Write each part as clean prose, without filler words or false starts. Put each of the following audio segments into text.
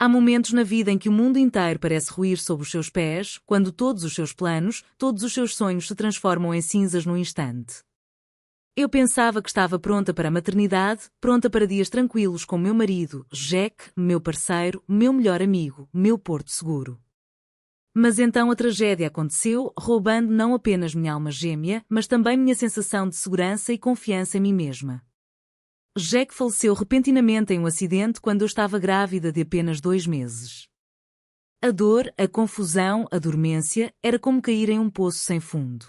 Há momentos na vida em que o mundo inteiro parece ruir sob os seus pés, quando todos os seus planos, todos os seus sonhos se transformam em cinzas num instante. Eu pensava que estava pronta para a maternidade, pronta para dias tranquilos com meu marido, Jack, meu parceiro, meu melhor amigo, meu porto seguro. Mas então a tragédia aconteceu, roubando não apenas minha alma gêmea, mas também minha sensação de segurança e confiança em mim mesma. Jack faleceu repentinamente em um acidente quando eu estava grávida de apenas 2 meses. A dor, a confusão, a dormência, era como cair em um poço sem fundo.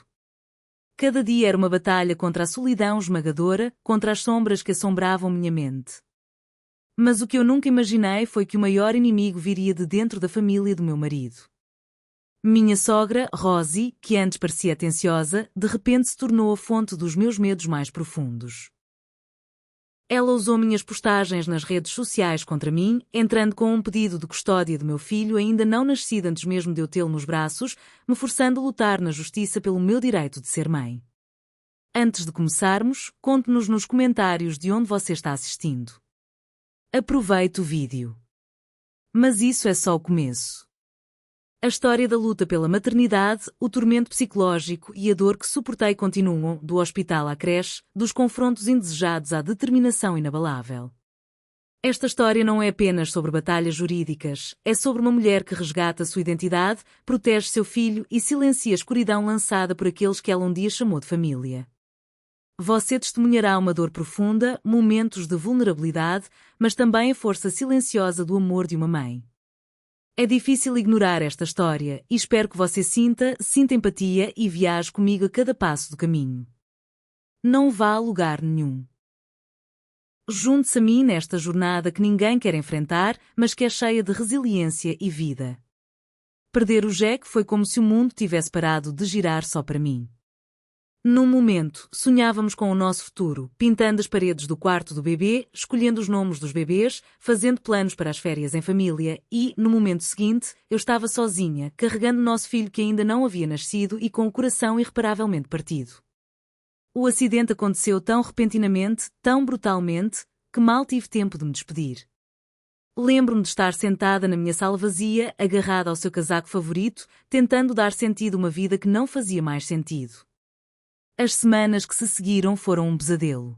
Cada dia era uma batalha contra a solidão esmagadora, contra as sombras que assombravam minha mente. Mas o que eu nunca imaginei foi que o maior inimigo viria de dentro da família do meu marido. Minha sogra, Rosie, que antes parecia atenciosa, de repente se tornou a fonte dos meus medos mais profundos. Ela usou minhas postagens nas redes sociais contra mim, entrando com um pedido de custódia do meu filho ainda não nascido antes mesmo de eu tê-lo nos braços, me forçando a lutar na justiça pelo meu direito de ser mãe. Antes de começarmos, conte-nos nos comentários de onde você está assistindo. Aproveite o vídeo. Mas isso é só o começo. A história da luta pela maternidade, o tormento psicológico e a dor que suportei continuam, do hospital à creche, dos confrontos indesejados à determinação inabalável. Esta história não é apenas sobre batalhas jurídicas, é sobre uma mulher que resgata sua identidade, protege seu filho e silencia a escuridão lançada por aqueles que ela um dia chamou de família. Você testemunhará uma dor profunda, momentos de vulnerabilidade, mas também a força silenciosa do amor de uma mãe. É difícil ignorar esta história e espero que você sinta empatia e viaje comigo a cada passo do caminho. Não vá a lugar nenhum. Junte-se a mim nesta jornada que ninguém quer enfrentar, mas que é cheia de resiliência e vida. Perder o Jack foi como se o mundo tivesse parado de girar só para mim. Num momento, sonhávamos com o nosso futuro, pintando as paredes do quarto do bebê, escolhendo os nomes dos bebês, fazendo planos para as férias em família e, no momento seguinte, eu estava sozinha, carregando nosso filho que ainda não havia nascido e com o coração irreparavelmente partido. O acidente aconteceu tão repentinamente, tão brutalmente, que mal tive tempo de me despedir. Lembro-me de estar sentada na minha sala vazia, agarrada ao seu casaco favorito, tentando dar sentido a uma vida que não fazia mais sentido. As semanas que se seguiram foram um pesadelo.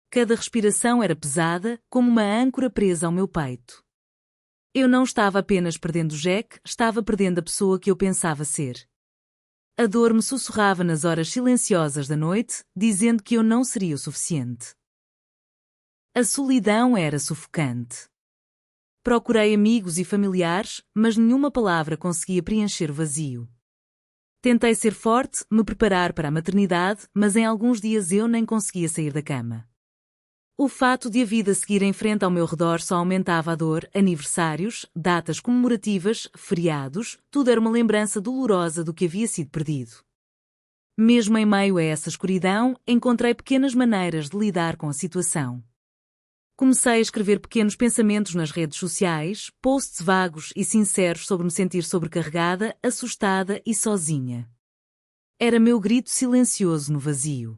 Cada respiração era pesada, como uma âncora presa ao meu peito. Eu não estava apenas perdendo Jack, estava perdendo a pessoa que eu pensava ser. A dor me sussurrava nas horas silenciosas da noite, dizendo que eu não seria o suficiente. A solidão era sufocante. Procurei amigos e familiares, mas nenhuma palavra conseguia preencher o vazio. Tentei ser forte, me preparar para a maternidade, mas em alguns dias eu nem conseguia sair da cama. O fato de a vida seguir em frente ao meu redor só aumentava a dor, aniversários, datas comemorativas, feriados, tudo era uma lembrança dolorosa do que havia sido perdido. Mesmo em meio a essa escuridão, encontrei pequenas maneiras de lidar com a situação. Comecei a escrever pequenos pensamentos nas redes sociais, posts vagos e sinceros sobre me sentir sobrecarregada, assustada e sozinha. Era meu grito silencioso no vazio.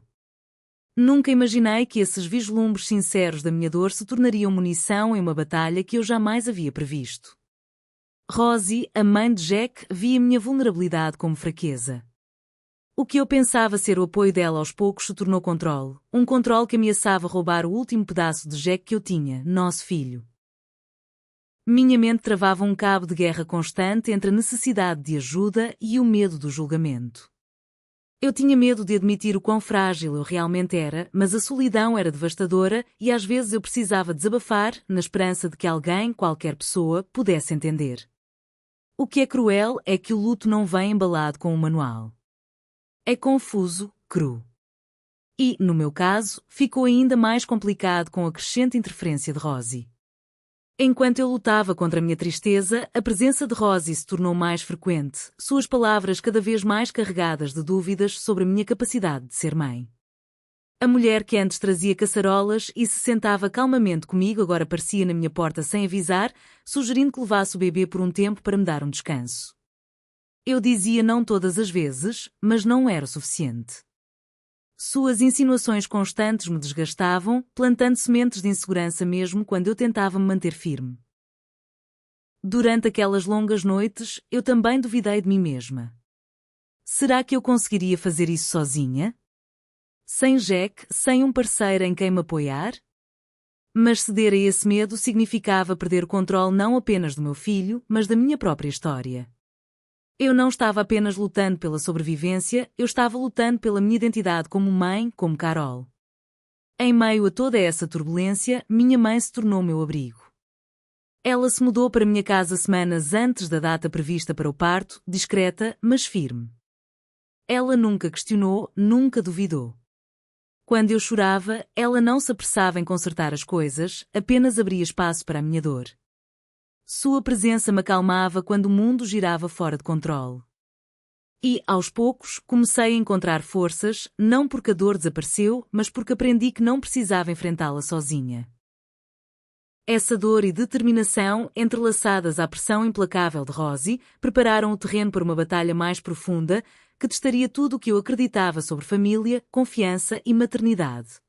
Nunca imaginei que esses vislumbres sinceros da minha dor se tornariam munição em uma batalha que eu jamais havia previsto. Rosie, a mãe de Jack, via minha vulnerabilidade como fraqueza. O que eu pensava ser o apoio dela aos poucos se tornou controle, um controle que ameaçava roubar o último pedaço de Jack que eu tinha, nosso filho. Minha mente travava um cabo de guerra constante entre a necessidade de ajuda e o medo do julgamento. Eu tinha medo de admitir o quão frágil eu realmente era, mas a solidão era devastadora e às vezes eu precisava desabafar, na esperança de que alguém, qualquer pessoa, pudesse entender. O que é cruel é que o luto não vem embalado com um manual. É confuso, cru. E, no meu caso, ficou ainda mais complicado com a crescente interferência de Rosie. Enquanto eu lutava contra a minha tristeza, a presença de Rosie se tornou mais frequente, suas palavras cada vez mais carregadas de dúvidas sobre a minha capacidade de ser mãe. A mulher que antes trazia caçarolas e se sentava calmamente comigo agora aparecia na minha porta sem avisar, sugerindo que levasse o bebê por um tempo para me dar um descanso. Eu dizia não todas as vezes, mas não era o suficiente. Suas insinuações constantes me desgastavam, plantando sementes de insegurança mesmo quando eu tentava me manter firme. Durante aquelas longas noites, eu também duvidei de mim mesma. Será que eu conseguiria fazer isso sozinha? Sem Jack, sem um parceiro em quem me apoiar? Mas ceder a esse medo significava perder o controle não apenas do meu filho, mas da minha própria história. Eu não estava apenas lutando pela sobrevivência, eu estava lutando pela minha identidade como mãe, como Carol. Em meio a toda essa turbulência, minha mãe se tornou meu abrigo. Ela se mudou para minha casa semanas antes da data prevista para o parto, discreta, mas firme. Ela nunca questionou, nunca duvidou. Quando eu chorava, ela não se apressava em consertar as coisas, apenas abria espaço para a minha dor. Sua presença me acalmava quando o mundo girava fora de controle. E, aos poucos, comecei a encontrar forças, não porque a dor desapareceu, mas porque aprendi que não precisava enfrentá-la sozinha. Essa dor e determinação, entrelaçadas à pressão implacável de Rosie, prepararam o terreno para uma batalha mais profunda, que testaria tudo o que eu acreditava sobre família, confiança e maternidade.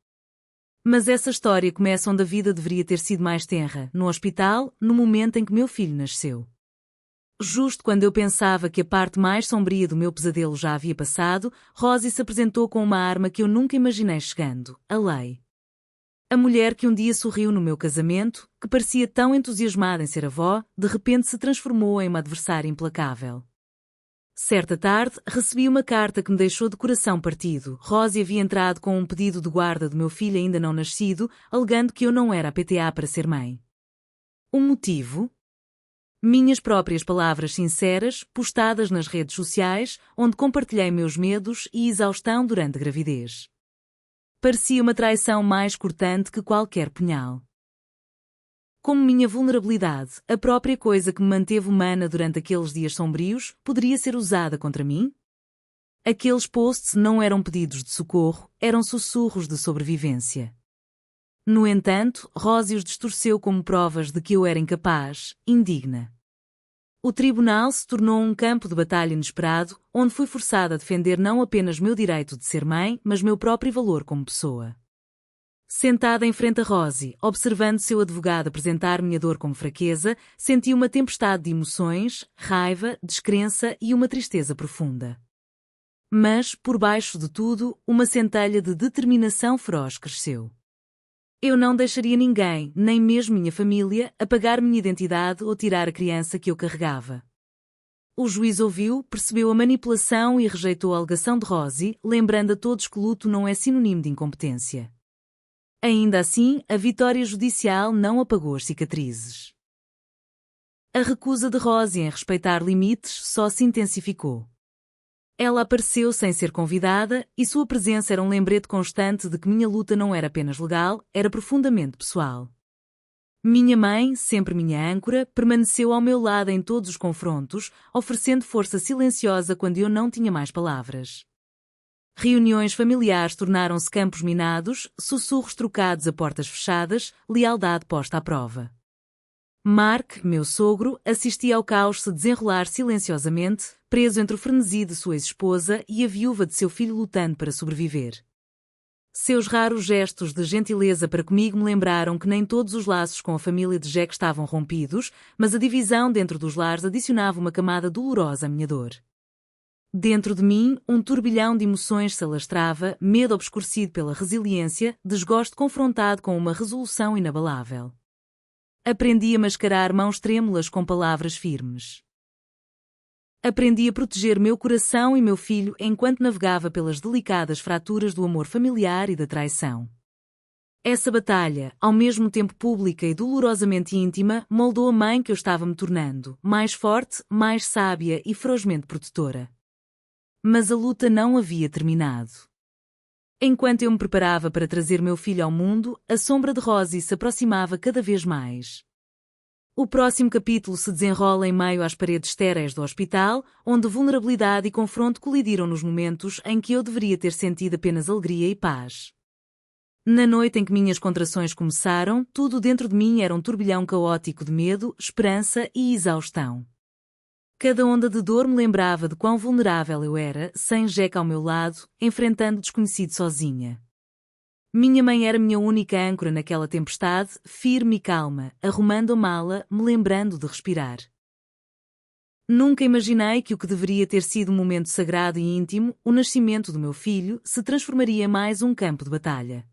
Mas essa história começa onde a vida deveria ter sido mais tenra, no hospital, no momento em que meu filho nasceu. Justo quando eu pensava que a parte mais sombria do meu pesadelo já havia passado, Rosie se apresentou com uma arma que eu nunca imaginei chegando, a lei. A mulher que um dia sorriu no meu casamento, que parecia tão entusiasmada em ser avó, de repente se transformou em uma adversária implacável. Certa tarde, recebi uma carta que me deixou de coração partido. Rosie havia entrado com um pedido de guarda do meu filho ainda não nascido, alegando que eu não era a PTA para ser mãe. O motivo? Minhas próprias palavras sinceras, postadas nas redes sociais, onde compartilhei meus medos e exaustão durante a gravidez. Parecia uma traição mais cortante que qualquer punhal. Como minha vulnerabilidade, a própria coisa que me manteve humana durante aqueles dias sombrios, poderia ser usada contra mim? Aqueles posts não eram pedidos de socorro, eram sussurros de sobrevivência. No entanto, Rosie os distorceu como provas de que eu era incapaz, indigna. O tribunal se tornou um campo de batalha inesperado, onde fui forçada a defender não apenas meu direito de ser mãe, mas meu próprio valor como pessoa. Sentada em frente a Rosie, observando seu advogado apresentar minha dor como fraqueza, senti uma tempestade de emoções, raiva, descrença e uma tristeza profunda. Mas, por baixo de tudo, uma centelha de determinação feroz cresceu. Eu não deixaria ninguém, nem mesmo minha família, apagar minha identidade ou tirar a criança que eu carregava. O juiz ouviu, percebeu a manipulação e rejeitou a alegação de Rosie, lembrando a todos que luto não é sinônimo de incompetência. Ainda assim, a vitória judicial não apagou as cicatrizes. A recusa de Rosie em respeitar limites só se intensificou. Ela apareceu sem ser convidada, e sua presença era um lembrete constante de que minha luta não era apenas legal, era profundamente pessoal. Minha mãe, sempre minha âncora, permaneceu ao meu lado em todos os confrontos, oferecendo força silenciosa quando eu não tinha mais palavras. Reuniões familiares tornaram-se campos minados, sussurros trocados a portas fechadas, lealdade posta à prova. Mark, meu sogro, assistia ao caos se desenrolar silenciosamente, preso entre o frenesi de sua ex-esposa e a viúva de seu filho lutando para sobreviver. Seus raros gestos de gentileza para comigo me lembraram que nem todos os laços com a família de Jack estavam rompidos, mas a divisão dentro dos lares adicionava uma camada dolorosa à minha dor. Dentro de mim, um turbilhão de emoções se alastrava, medo obscurecido pela resiliência, desgosto confrontado com uma resolução inabalável. Aprendi a mascarar mãos trêmulas com palavras firmes. Aprendi a proteger meu coração e meu filho enquanto navegava pelas delicadas fraturas do amor familiar e da traição. Essa batalha, ao mesmo tempo pública e dolorosamente íntima, moldou a mãe que eu estava me tornando, mais forte, mais sábia e ferozmente protetora. Mas a luta não havia terminado. Enquanto eu me preparava para trazer meu filho ao mundo, a sombra de Rosie se aproximava cada vez mais. O próximo capítulo se desenrola em meio às paredes estéreis do hospital, onde vulnerabilidade e confronto colidiram nos momentos em que eu deveria ter sentido apenas alegria e paz. Na noite em que minhas contrações começaram, tudo dentro de mim era um turbilhão caótico de medo, esperança e exaustão. Cada onda de dor me lembrava de quão vulnerável eu era, sem Jack ao meu lado, enfrentando o desconhecido sozinha. Minha mãe era minha única âncora naquela tempestade, firme e calma, arrumando a mala, me lembrando de respirar. Nunca imaginei que o que deveria ter sido um momento sagrado e íntimo, o nascimento do meu filho, se transformaria em mais um campo de batalha.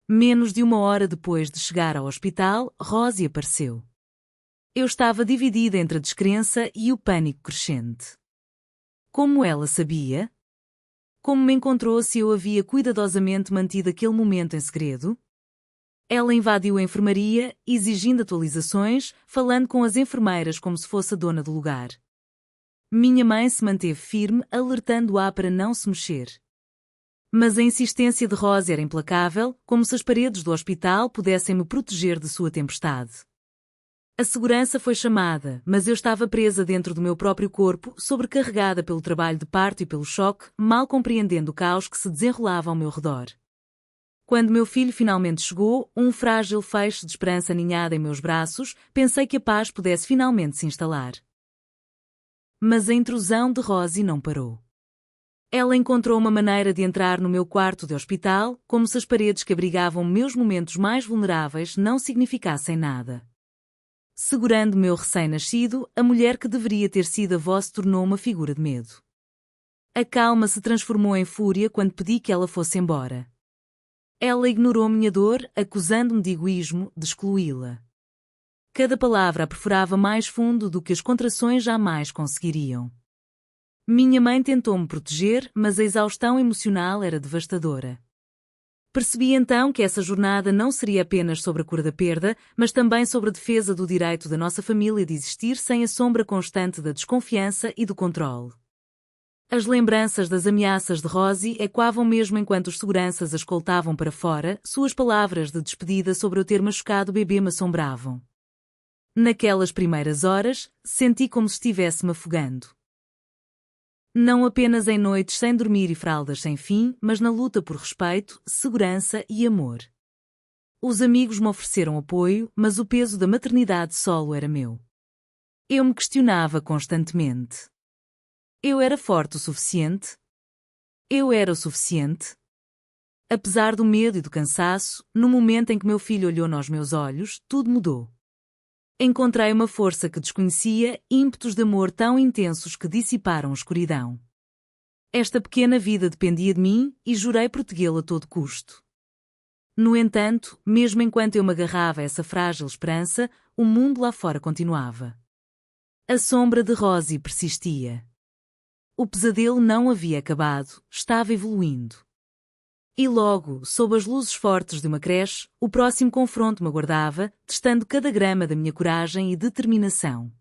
Menos de 1 hora depois de chegar ao hospital, Rosie apareceu. Eu estava dividida entre a descrença e o pânico crescente. Como ela sabia? Como me encontrou se eu havia cuidadosamente mantido aquele momento em segredo? Ela invadiu a enfermaria, exigindo atualizações, falando com as enfermeiras como se fosse a dona do lugar. Minha mãe se manteve firme, alertando-a para não se mexer. Mas a insistência de Rosie era implacável, como se as paredes do hospital pudessem me proteger de sua tempestade. A segurança foi chamada, mas eu estava presa dentro do meu próprio corpo, sobrecarregada pelo trabalho de parto e pelo choque, mal compreendendo o caos que se desenrolava ao meu redor. Quando meu filho finalmente chegou, um frágil feixe de esperança aninhado em meus braços, pensei que a paz pudesse finalmente se instalar. Mas a intrusão de Rosie não parou. Ela encontrou uma maneira de entrar no meu quarto de hospital, como se as paredes que abrigavam meus momentos mais vulneráveis não significassem nada. Segurando meu recém-nascido, a mulher que deveria ter sido avó se tornou uma figura de medo. A calma se transformou em fúria quando pedi que ela fosse embora. Ela ignorou minha dor, acusando-me de egoísmo, de excluí-la. Cada palavra a perfurava mais fundo do que as contrações jamais conseguiriam. Minha mãe tentou me proteger, mas a exaustão emocional era devastadora. Percebi então que essa jornada não seria apenas sobre a cura da perda, mas também sobre a defesa do direito da nossa família de existir sem a sombra constante da desconfiança e do controle. As lembranças das ameaças de Rosie ecoavam mesmo enquanto os seguranças a escoltavam para fora, suas palavras de despedida sobre eu ter machucado o bebê me assombravam. Naquelas primeiras horas, senti como se estivesse me afogando. Não apenas em noites sem dormir e fraldas sem fim, mas na luta por respeito, segurança e amor. Os amigos me ofereceram apoio, mas o peso da maternidade solo era meu. Eu me questionava constantemente. Eu era forte o suficiente? Eu era o suficiente? Apesar do medo e do cansaço, no momento em que meu filho olhou nos meus olhos, tudo mudou. Encontrei uma força que desconhecia, ímpetos de amor tão intensos que dissiparam a escuridão. Esta pequena vida dependia de mim e jurei protegê-la a todo custo. No entanto, mesmo enquanto eu me agarrava a essa frágil esperança, o mundo lá fora continuava. A sombra de Rosie persistia. O pesadelo não havia acabado, estava evoluindo. E logo, sob as luzes fortes de uma creche, o próximo confronto me aguardava, testando cada grama da minha coragem e determinação.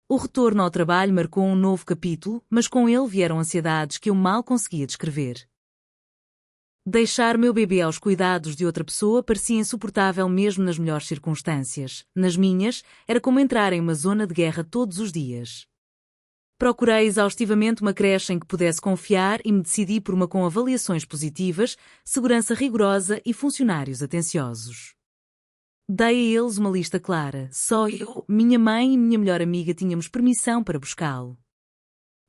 O retorno ao trabalho marcou um novo capítulo, mas com ele vieram ansiedades que eu mal conseguia descrever. Deixar meu bebê aos cuidados de outra pessoa parecia insuportável mesmo nas melhores circunstâncias. Nas minhas, era como entrar em uma zona de guerra todos os dias. Procurei exaustivamente uma creche em que pudesse confiar e me decidi por uma com avaliações positivas, segurança rigorosa e funcionários atenciosos. Dei a eles uma lista clara. Só eu, minha mãe e minha melhor amiga tínhamos permissão para buscá-lo.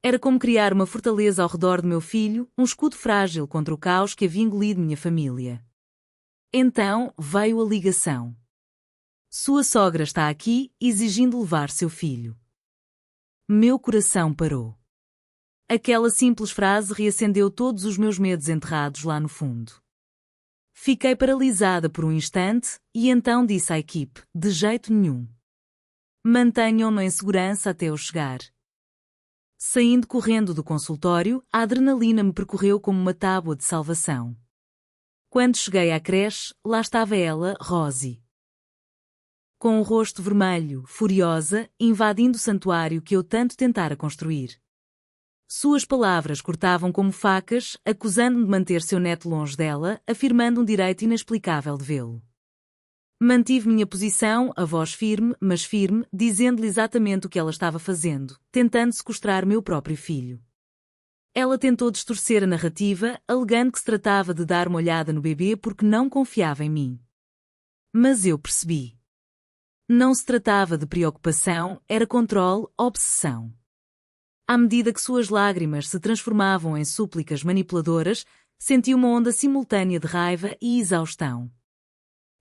Era como criar uma fortaleza ao redor do meu filho, um escudo frágil contra o caos que havia engolido minha família. Então, veio a ligação. Sua sogra está aqui, exigindo levar seu filho. Meu coração parou. Aquela simples frase reacendeu todos os meus medos enterrados lá no fundo. Fiquei paralisada por um instante e então disse à equipe, de jeito nenhum. Mantenham-no em segurança até eu chegar. Saindo correndo do consultório, a adrenalina me percorreu como uma tábua de salvação. Quando cheguei à creche, lá estava ela, Rosie. Com o rosto vermelho, furiosa, invadindo o santuário que eu tanto tentara construir. Suas palavras cortavam como facas, acusando-me de manter seu neto longe dela, afirmando um direito inexplicável de vê-lo. Mantive minha posição, a voz firme, mas firme, dizendo-lhe exatamente o que ela estava fazendo, tentando sequestrar meu próprio filho. Ela tentou distorcer a narrativa, alegando que se tratava de dar uma olhada no bebê porque não confiava em mim. Mas eu percebi. Não se tratava de preocupação, era controle, obsessão. À medida que suas lágrimas se transformavam em súplicas manipuladoras, Senti uma onda simultânea de raiva e exaustão.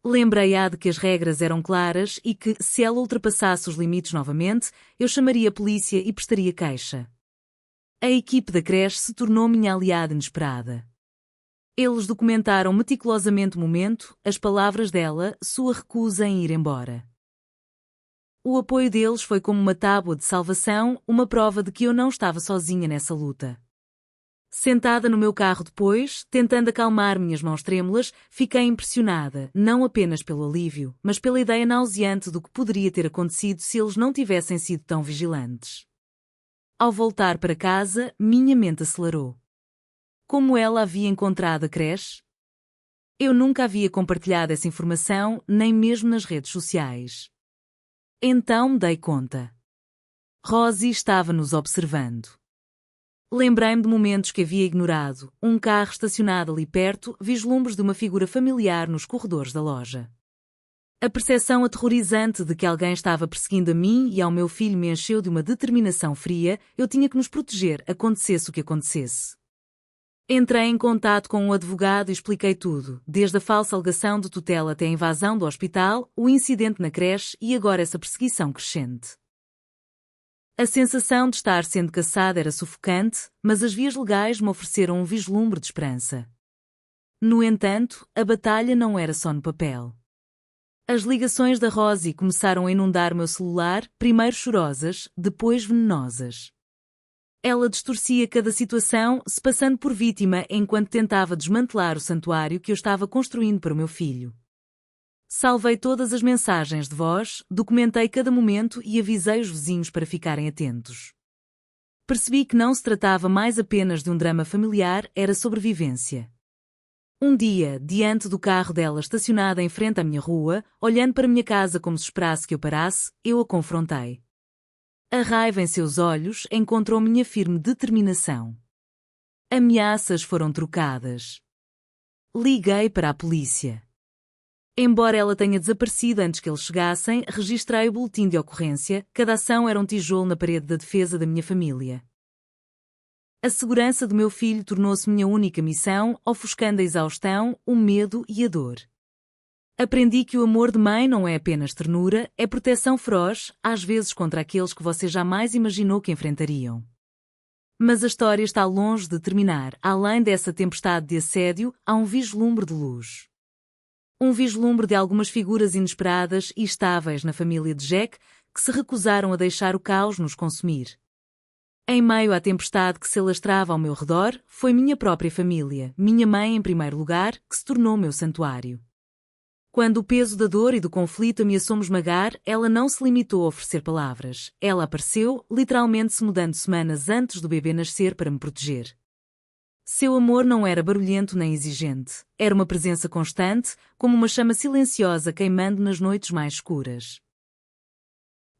Lembrei-a de que as regras eram claras e que, se ela ultrapassasse os limites novamente, eu chamaria a polícia e prestaria queixa. A equipe da creche se tornou minha aliada inesperada. Eles documentaram meticulosamente o momento, as palavras dela, sua recusa em ir embora. O apoio deles foi como uma tábua de salvação, uma prova de que eu não estava sozinha nessa luta. Sentada no meu carro depois, tentando acalmar minhas mãos trêmulas, fiquei impressionada, não apenas pelo alívio, mas pela ideia nauseante do que poderia ter acontecido se eles não tivessem sido tão vigilantes. Ao voltar para casa, minha mente acelerou. Como ela havia encontrado a creche? Eu nunca havia compartilhado essa informação, nem mesmo nas redes sociais. Então me dei conta. Rosie estava nos observando. Lembrei-me de momentos que havia ignorado, um carro estacionado ali perto, vislumbres de uma figura familiar nos corredores da loja. A percepção aterrorizante de que alguém estava perseguindo a mim e ao meu filho me encheu de uma determinação fria, eu tinha que nos proteger, acontecesse o que acontecesse. Entrei em contato com um advogado e expliquei tudo, desde a falsa alegação de tutela até a invasão do hospital, o incidente na creche e agora essa perseguição crescente. A sensação de estar sendo caçada era sufocante, mas as vias legais me ofereceram um vislumbre de esperança. No entanto, a batalha não era só no papel. As ligações da Rosie começaram a inundar meu celular, primeiro chorosas, depois venenosas. Ela distorcia cada situação, se passando por vítima enquanto tentava desmantelar o santuário que eu estava construindo para o meu filho. Salvei todas as mensagens de voz, documentei cada momento e avisei os vizinhos para ficarem atentos. Percebi que não se tratava mais apenas de um drama familiar, era sobrevivência. Um dia, diante do carro dela estacionado em frente à minha rua, olhando para minha casa como se esperasse que eu parasse, eu a confrontei. A raiva em seus olhos encontrou minha firme determinação. Ameaças foram trocadas. Liguei para a polícia. Embora ela tenha desaparecido antes que eles chegassem, registrei o boletim de ocorrência, cada ação era um tijolo na parede da defesa da minha família. A segurança do meu filho tornou-se minha única missão, ofuscando a exaustão, o medo e a dor. Aprendi que o amor de mãe não é apenas ternura, é proteção feroz, às vezes contra aqueles que você jamais imaginou que enfrentariam. Mas a história está longe de terminar. Além dessa tempestade de assédio, há um vislumbre de luz. Um vislumbre de algumas figuras inesperadas e estáveis na família de Jack que se recusaram a deixar o caos nos consumir. Em meio à tempestade que se alastrava ao meu redor, foi minha própria família, minha mãe em primeiro lugar, que se tornou meu santuário. Quando o peso da dor e do conflito ameaçou-me esmagar, ela não se limitou a oferecer palavras. Ela apareceu, literalmente se mudando semanas antes do bebê nascer para me proteger. Seu amor não era barulhento nem exigente. Era uma presença constante, como uma chama silenciosa queimando nas noites mais escuras.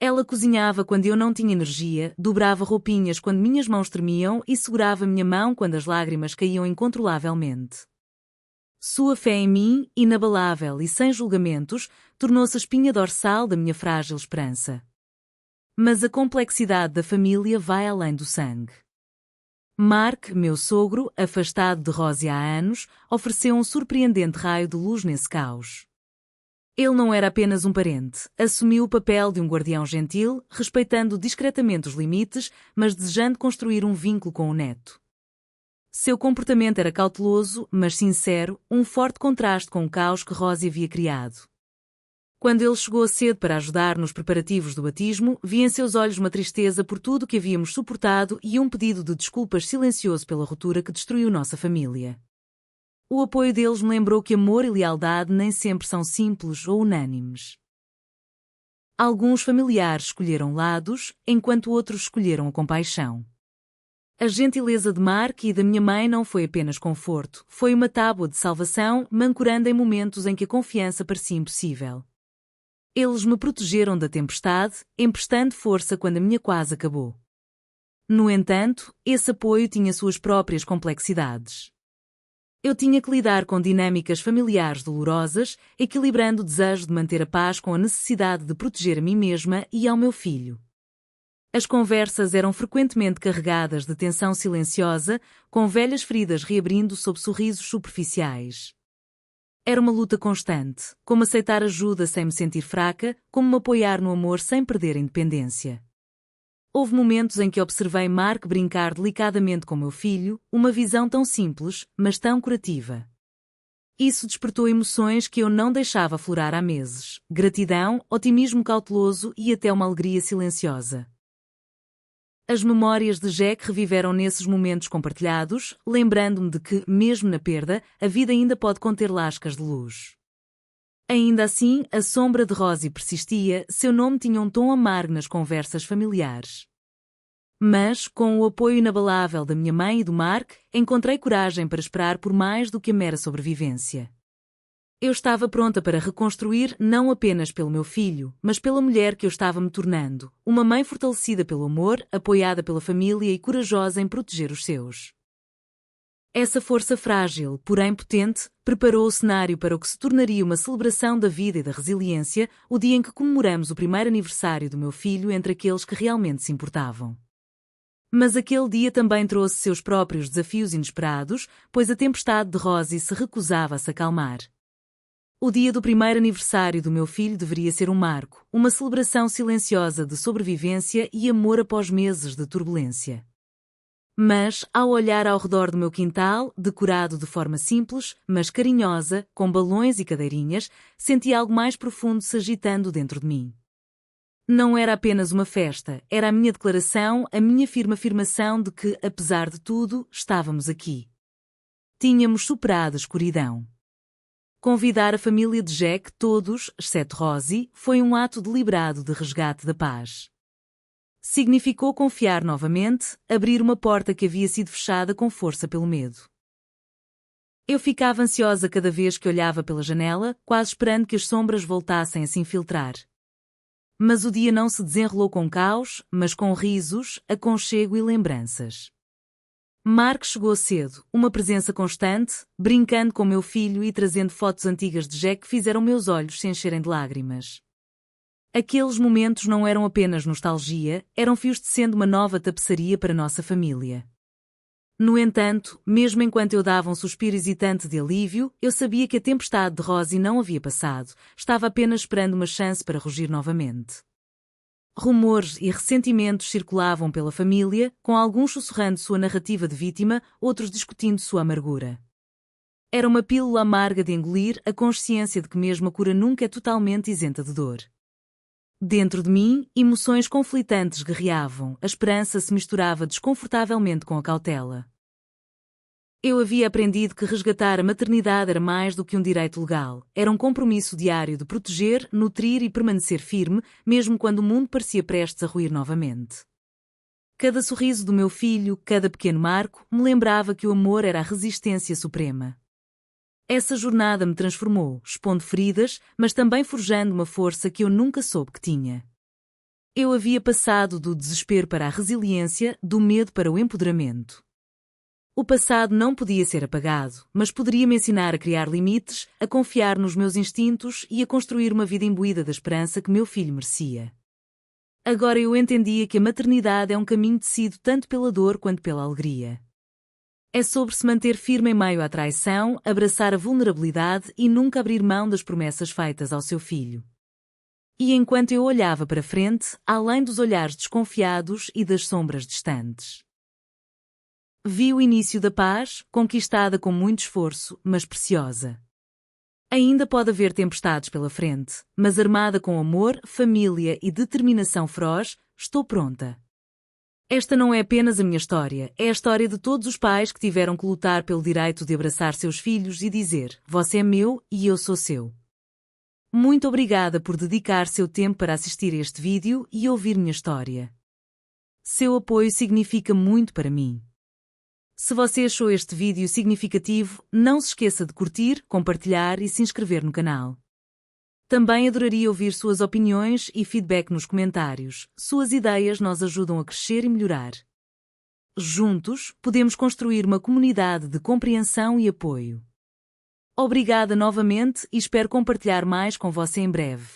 Ela cozinhava quando eu não tinha energia, dobrava roupinhas quando minhas mãos tremiam e segurava minha mão quando as lágrimas caíam incontrolavelmente. Sua fé em mim, inabalável e sem julgamentos, tornou-se a espinha dorsal da minha frágil esperança. Mas a complexidade da família vai além do sangue. Mark, meu sogro, afastado de Rosie há anos, ofereceu um surpreendente raio de luz nesse caos. Ele não era apenas um parente, assumiu o papel de um guardião gentil, respeitando discretamente os limites, mas desejando construir um vínculo com o neto. Seu comportamento era cauteloso, mas sincero, um forte contraste com o caos que Rosie havia criado. Quando ele chegou cedo para ajudar nos preparativos do batismo, vi em seus olhos uma tristeza por tudo o que havíamos suportado e um pedido de desculpas silencioso pela ruptura que destruiu nossa família. O apoio deles me lembrou que amor e lealdade nem sempre são simples ou unânimes. Alguns familiares escolheram lados, enquanto outros escolheram a compaixão. A gentileza de Mark e da minha mãe não foi apenas conforto, foi uma tábua de salvação, me ancorando em momentos em que a confiança parecia impossível. Eles me protegeram da tempestade, emprestando força quando a minha quase acabou. No entanto, esse apoio tinha suas próprias complexidades. Eu tinha que lidar com dinâmicas familiares dolorosas, equilibrando o desejo de manter a paz com a necessidade de proteger a mim mesma e ao meu filho. As conversas eram frequentemente carregadas de tensão silenciosa, com velhas feridas reabrindo sob sorrisos superficiais. Era uma luta constante, como aceitar ajuda sem me sentir fraca, como me apoiar no amor sem perder a independência. Houve momentos em que observei Mark brincar delicadamente com meu filho, uma visão tão simples, mas tão curativa. Isso despertou emoções que eu não deixava aflorar há meses: gratidão, otimismo cauteloso e até uma alegria silenciosa. As memórias de Jack reviveram nesses momentos compartilhados, lembrando-me de que, mesmo na perda, a vida ainda pode conter lascas de luz. Ainda assim, a sombra de Rosie persistia, seu nome tinha um tom amargo nas conversas familiares. Mas, com o apoio inabalável da minha mãe e do Mark, encontrei coragem para esperar por mais do que a mera sobrevivência. Eu estava pronta para reconstruir não apenas pelo meu filho, mas pela mulher que eu estava me tornando, uma mãe fortalecida pelo amor, apoiada pela família e corajosa em proteger os seus. Essa força frágil, porém potente, preparou o cenário para o que se tornaria uma celebração da vida e da resiliência, o dia em que comemoramos o primeiro aniversário do meu filho entre aqueles que realmente se importavam. Mas aquele dia também trouxe seus próprios desafios inesperados, pois a tempestade de Rosie se recusava a se acalmar. O dia do primeiro aniversário do meu filho deveria ser um marco, uma celebração silenciosa de sobrevivência e amor após meses de turbulência. Mas, ao olhar ao redor do meu quintal, decorado de forma simples, mas carinhosa, com balões e cadeirinhas, senti algo mais profundo se agitando dentro de mim. Não era apenas uma festa, era a minha declaração, a minha firme afirmação de que, apesar de tudo, estávamos aqui. Tínhamos superado a escuridão. Convidar a família de Jack, todos, exceto Rosie, foi um ato deliberado de resgate da paz. Significou confiar novamente, abrir uma porta que havia sido fechada com força pelo medo. Eu ficava ansiosa cada vez que olhava pela janela, quase esperando que as sombras voltassem a se infiltrar. Mas o dia não se desenrolou com caos, mas com risos, aconchego e lembranças. Mark chegou cedo, uma presença constante, brincando com meu filho e trazendo fotos antigas de Jack que fizeram meus olhos se encherem de lágrimas. Aqueles momentos não eram apenas nostalgia, eram fios tecendo uma nova tapeçaria para nossa família. No entanto, mesmo enquanto eu dava um suspiro hesitante de alívio, eu sabia que a tempestade de Rosie não havia passado, estava apenas esperando uma chance para rugir novamente. Rumores e ressentimentos circulavam pela família, com alguns sussurrando sua narrativa de vítima, outros discutindo sua amargura. Era uma pílula amarga de engolir, a consciência de que mesmo a cura nunca é totalmente isenta de dor. Dentro de mim, emoções conflitantes guerreavam, a esperança se misturava desconfortavelmente com a cautela. Eu havia aprendido que resgatar a maternidade era mais do que um direito legal, era um compromisso diário de proteger, nutrir e permanecer firme, mesmo quando o mundo parecia prestes a ruir novamente. Cada sorriso do meu filho, cada pequeno marco, me lembrava que o amor era a resistência suprema. Essa jornada me transformou, expondo feridas, mas também forjando uma força que eu nunca soube que tinha. Eu havia passado do desespero para a resiliência, do medo para o empoderamento. O passado não podia ser apagado, mas poderia me ensinar a criar limites, a confiar nos meus instintos e a construir uma vida imbuída da esperança que meu filho merecia. Agora eu entendia que a maternidade é um caminho tecido tanto pela dor quanto pela alegria. É sobre se manter firme em meio à traição, abraçar a vulnerabilidade e nunca abrir mão das promessas feitas ao seu filho. E enquanto eu olhava para frente, além dos olhares desconfiados e das sombras distantes, vi o início da paz, conquistada com muito esforço, mas preciosa. Ainda pode haver tempestades pela frente, mas armada com amor, família e determinação feroz, estou pronta. Esta não é apenas a minha história, é a história de todos os pais que tiveram que lutar pelo direito de abraçar seus filhos e dizer: você é meu e eu sou seu. Muito obrigada por dedicar seu tempo para assistir a este vídeo e ouvir minha história. Seu apoio significa muito para mim. Se você achou este vídeo significativo, não se esqueça de curtir, compartilhar e se inscrever no canal. Também adoraria ouvir suas opiniões e feedback nos comentários. Suas ideias nos ajudam a crescer e melhorar. Juntos, podemos construir uma comunidade de compreensão e apoio. Obrigada novamente e espero compartilhar mais com você em breve.